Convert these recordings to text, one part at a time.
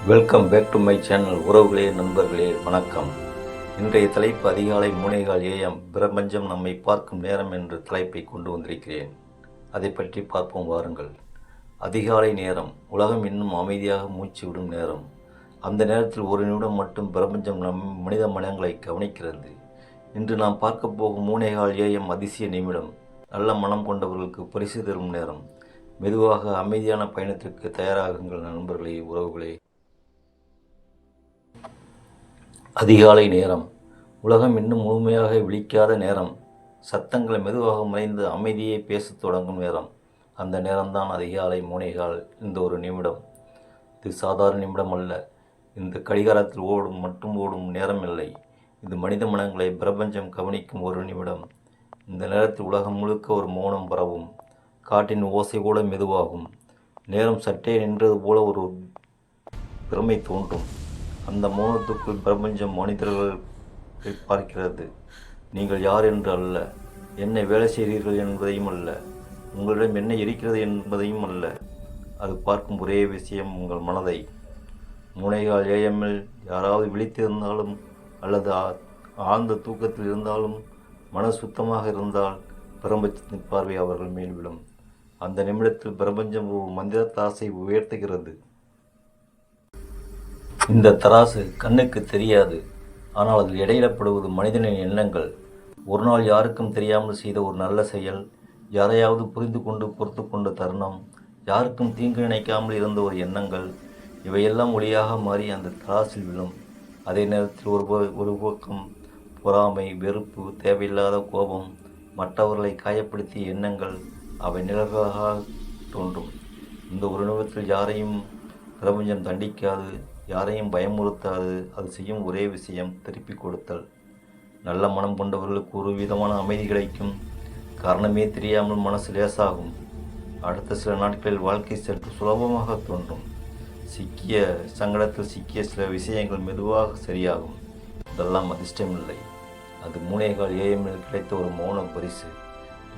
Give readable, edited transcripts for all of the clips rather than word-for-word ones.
Welcome back to my channel. உறவுகளே, நண்பர்களே, வணக்கம். இன்றைய தலைப்பு அதிகாலை 3:15 AM பிரபஞ்சம் நம்மை பார்க்கும் நேரம் என்ற தலைப்பை கொண்டு வந்திருக்கிறேன். அதை பற்றி பார்ப்போம் வாருங்கள். அதிகாலை நேரம் உலகம் இன்னும் அமைதியாக மூச்சு விடும் நேரம். அந்த நேரத்தில் ஒரு நிமிடம் மட்டும் பிரபஞ்சம் மனித மனங்களை கவனிக்கிறது. இன்று நாம் பார்க்க போகும் 3:15 AM அதிசய நிமிடம் நல்ல மனம் கொண்டவர்களுக்கு பரிசு தரும் நேரம். மெதுவாக அமைதியான பயணத்திற்கு தயாராகுங்கள் நண்பர்களே, உறவுகளே. அதிகாலை நேரம் உலகம் இன்னும் முழுமையாக விழிக்காத நேரம். சத்தங்கள் மெதுவாக மறைந்து அமைதியை பேசத் தொடங்கும் நேரம். அந்த நேரம்தான் அதிகாலை 3:15 இந்த ஒரு நிமிடம். இது சாதாரண நிமிடம் அல்ல. இந்த கடிகாரத்தில் ஓடும் நேரம் இல்லை. இது மனித மனங்களை பிரபஞ்சம் கவனிக்கும் ஒரு நிமிடம். இந்த நேரத்தில் உலகம் முழுக்க ஒரு மௌனம் பரவும். காட்டின் ஓசை கூட மெதுவாகும். நேரம் சற்றே நின்றது போல ஒரு பிரமை தோன்றும். அந்த மௌனத்துக்குள் பிரபஞ்சம் மனிதர்களை பார்க்கிறது. நீங்கள் யார் என்று அல்ல, என்ன வேலை செய்கிறீர்கள் என்பதையும் அல்ல, உங்களிடம் என்ன இருக்கிறது என்பதையும் அல்ல. அது பார்க்கும் ஒரே விஷயம் உங்கள் மனதை. 3:15 AM யாராவது விழித்திருந்தாலும் அல்லது ஆழ்ந்த தூக்கத்தில் இருந்தாலும் மன சுத்தமாக இருந்தால் பிரபஞ்சத்தின் பார்வை அவர்கள் மேல் விழும். அந்த நிமிடத்தில் பிரபஞ்சம் ஒரு மந்திர தாசை உயர்த்துகிறது. இந்த தராசு கண்ணுக்கு தெரியாது, ஆனால் அதில் எடையிடப்படுவது மனிதனின் எண்ணங்கள். ஒரு நாள் யாருக்கும் தெரியாமல் செய்த ஒரு நல்ல செயல், யாரையாவது புரிந்து கொண்டு பொறுத்து கொண்ட தருணம், யாருக்கும் தீங்கு நினைக்காமல் இருந்த ஒரு எண்ணங்கள், இவையெல்லாம் ஒளியாக மாறி அந்த தராசில் விழும். அதே நேரத்தில் ஒரு பக்கம் பொறாமை, வெறுப்பு, தேவையில்லாத கோபம், மற்றவர்களை காயப்படுத்திய எண்ணங்கள் அவை நிழல்களாக தோன்றும். இந்த ஒரு நிமிடத்தில் யாரையும் பிரபஞ்சம் தண்டிக்காது, யாரையும் பயமுறுத்தாது. அது செய்யும் ஒரே விஷயம் திருப்பி கொடுத்தல். நல்ல மனம் கொண்டவர்களுக்கு ஒரு விதமான அமைதி கிடைக்கும். காரணமே தெரியாமல் மனசு லேசாகும். அடுத்த சில நாட்களில் வாழ்க்கை சற்று சுலபமாக தோன்றும். சங்கடத்தில் சிக்கிய சில விஷயங்கள் மெதுவாக சரியாகும். இதெல்லாம் அதிர்ஷ்டமில்லை, அது 3:15 AM கிடைத்த ஒரு மௌன பரிசு.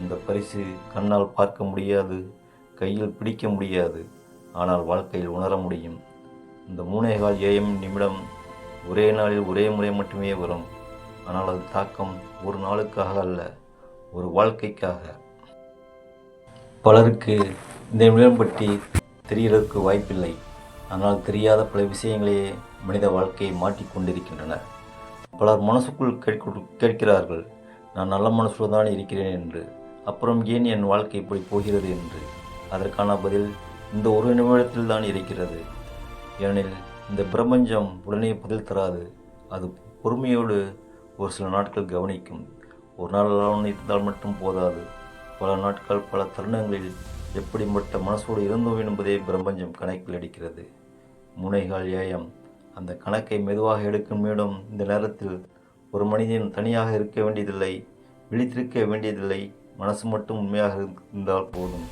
இந்த பரிசு கண்ணால் பார்க்க முடியாது, கையில் பிடிக்க முடியாது, ஆனால் வாழ்க்கையில் உணர முடியும். இந்த 3:15 AM நிமிடம் ஒரே நாளில் ஒரே முறை மட்டுமே வரும். ஆனால் அது தாக்கம் ஒரு நாளுக்காக அல்ல, ஒரு வாழ்க்கைக்காக. பலருக்கு இந்த நிமிடம் பற்றி தெரியறதுக்கு வாய்ப்பில்லை. ஆனால் தெரியாத பல விஷயங்களையே மனித வாழ்க்கையை மாற்றிக்கொண்டிருக்கின்றன. பலர் மனசுக்குள் கேட்கிறார்கள், நான் நல்ல மனசுடன் தான் இருக்கிறேன் என்று, அப்புறம் ஏன் என் வாழ்க்கை இப்படி போகிறது என்று. அதற்கான பதில் இந்த ஒரு நிமிடத்தில் தான் இருக்கிறது. ஏனெனில் இந்த பிரபஞ்சம் உடனே பதில் தராது. அது பொறுமையோடு ஒரு சில நாட்கள் கவனிக்கும். ஒரு நாள் இருந்தால் மட்டும் போதாது. பல நாட்கள், பல தருணங்களில் எப்படிப்பட்ட மனசோடு இருந்தோம் என்பதே பிரபஞ்சம் கணக்கில் எடுக்கிறது. 3:15 AM அந்த கணக்கை மெதுவாக எடுக்கும் மீண்டும். இந்த நேரத்தில் ஒரு மனிதன் தனியாக இருக்க வேண்டியதில்லை, விழித்திருக்க வேண்டியதில்லை. மனசு மட்டும் உண்மையாக இருந்தால் போதும்.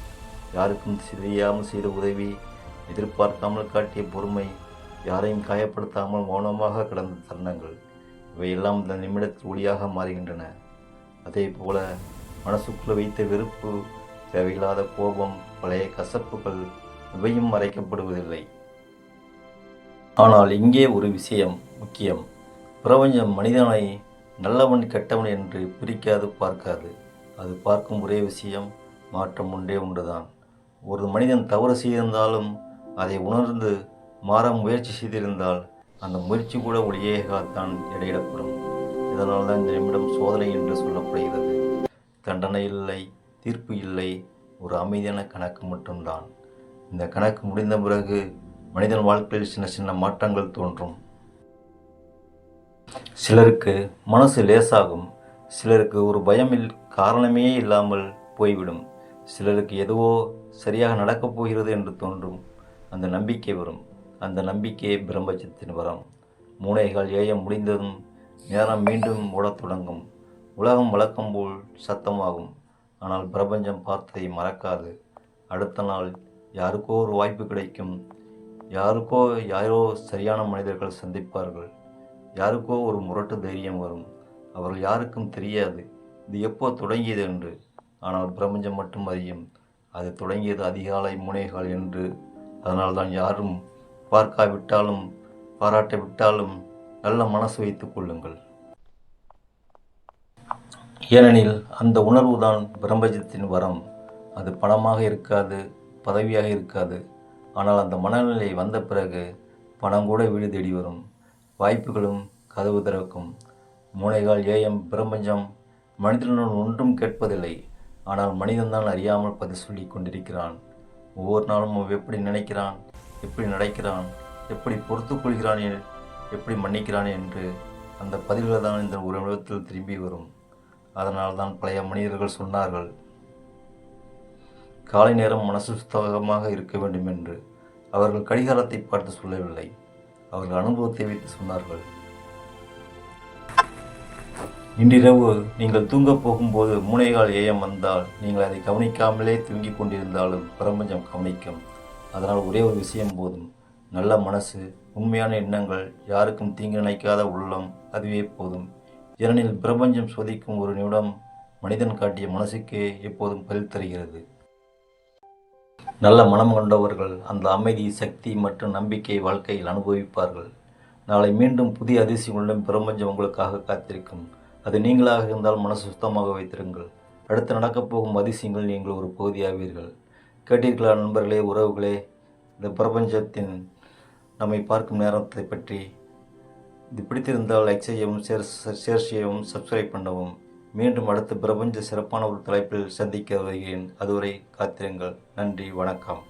யாருக்கும் தெரியாமல் செய்த உதவி, எதிர்பார்க்காமல் காட்டிய பொறுமை, யாரையும் காயப்படுத்தாமல் மௌனமாக கடந்த தருணங்கள், இவையெல்லாம் இந்த நிமிடத்தில் ஒளியாக மாறுகின்றன. அதே போல மனசுக்குள்ள வைத்த வெறுப்பு, தேவையில்லாத கோபம், பழைய கசப்புகள் இவையும் மறைக்கப்படுவதில்லை. ஆனால் இங்கே ஒரு விஷயம் முக்கியம். பிரபஞ்சம் மனிதனை நல்லவன் கெட்டவன் என்று பிரிக்காது, பார்க்காது. அது பார்க்கும் ஒரே விஷயம் மாற்றம் ஒன்றுதான். ஒரு மனிதன் தவறு செய்திருந்தாலும் அதை உணர்ந்து மாற முயற்சி செய்திருந்தால் அந்த முயற்சி கூட ஒளியேகாத்தான் எடையிடப்படும். இதனால் தான் இந்த நிமிடம் சோதனை என்று சொல்லப்படுகிறது. தண்டனை இல்லை, தீர்ப்பு இல்லை, ஒரு அமைதியான கணக்கு மட்டும்தான். இந்த கணக்கு முடிந்த பிறகு மனிதன் வாழ்க்கையில் சின்ன சின்ன மாற்றங்கள் தோன்றும். சிலருக்கு மனசு லேசாகும், சிலருக்கு ஒரு பயமில் காரணமே இல்லாமல் போய்விடும், சிலருக்கு எதுவோ சரியாக நடக்கப் போகிறது என்று தோன்றும். அந்த நம்பிக்கை வரும். அந்த நம்பிக்கையே பிரபஞ்சத்தின் வரம். 3:15 AM முடிந்ததும் நேரம் மீண்டும் ஓடத் தொடங்கும். உலகம் வழக்கம் போல் சத்தமாகும். ஆனால் பிரபஞ்சம் பார்த்ததை மறக்காது. அடுத்த நாள் யாருக்கோ ஒரு வாய்ப்பு கிடைக்கும். யாரோ சரியான மனிதர்கள் சந்திப்பார்கள். யாருக்கோ ஒரு முரட்டு தைரியம் வரும். அவர்கள் யாருக்கும் தெரியாது இது எப்போ தொடங்கியது என்று. ஆனால் பிரபஞ்சம் மட்டும் அறியும். அது தொடங்கியது அதிகாலை 3:15 என்று. அதனால்தான் யாரும் பார்க்காவிட்டாலும் பாராட்டாவிட்டாலும் நல்ல மனசு வைத்துக் கொள்ளுங்கள். ஏனெனில் அந்த உணர்வுதான் பிரபஞ்சத்தின் வரம். அது பணமாக இருக்காது, பதவியாக இருக்காது. ஆனால் அந்த மனநிலை வந்த பிறகு பணம் கூட வீடு தேடி வரும். வாய்ப்புகளும் கதவு திறக்கும். 3:15 AM பிரபஞ்சம் மனிதனுடன் ஒன்றும் கேட்பதில்லை. ஆனால் மனிதன்தான் அறியாமல் பதில் சொல்லி கொண்டிருக்கிறான். ஒவ்வொரு நாளும் அவன் எப்படி நினைக்கிறான், எப்படி நடக்கிறான், எப்படி பொறுத்து கொள்கிறான், எப்படி மன்னிக்கிறான் என்று அந்த பதில்கள் தான் இந்த ஒரு நிமிடத்தில் திரும்பி வரும். அதனால்தான் பழைய மனிதர்கள் சொன்னார்கள், காலை நேரம் மனசு சுத்தமாக இருக்க வேண்டும் என்று. அவர்கள் கடிகாரத்தை பார்த்து சொல்லவில்லை, அவர்கள் அனுபவத்தை வைத்து சொன்னார்கள். இன்றிரவு நீங்கள் தூங்கப் போகும்போது 3:15 AM வந்தால் நீங்கள் அதை கவனிக்காமலே தூங்கிக் கொண்டிருந்தாலும் பிரபஞ்சம் கவனிக்கும். அதனால் ஒரே ஒரு விஷயம் போதும், நல்ல மனசு, உண்மையான எண்ணங்கள், யாருக்கும் தீங்கு நினைக்காத உள்ளம், அதுவே போதும். ஏனெனில் பிரபஞ்சம் சோதிக்கும் ஒரு நிமிடம் மனிதன் காட்டிய மனசுக்கே எப்போதும் பதில் தருகிறது. நல்ல மனம் கொண்டவர்கள் அந்த அமைதி, சக்தி மற்றும் நம்பிக்கை வாழ்க்கையில் அனுபவிப்பார்கள். நாளை மீண்டும் புதிய அதிசயங்களுடன் பிரபஞ்சம் உங்களுக்காக காத்திருக்கும். அது நீங்களாக இருந்தால் மனசு சுத்தமாக வைத்திருங்கள். அடுத்து நடக்கப் போகும் அதிசயங்கள் நீங்கள் ஒரு பகுதியாவீர்கள். கேட்டீர்களா நண்பர்களே, உறவுகளே, இந்த பிரபஞ்சத்தின் நம்மை பார்க்கும் நேரத்தை பற்றி. இது பிடித்திருந்தால் லைக் செய்யவும், ஷேர் செய்யவும், சப்ஸ்கிரைப் பண்ணவும். மீண்டும் அடுத்த பிரபஞ்ச சிறப்பான ஒரு தலைப்பில் சந்திக்க வருகிறேன். அதுவரை காத்திருங்கள். நன்றி, வணக்கம்.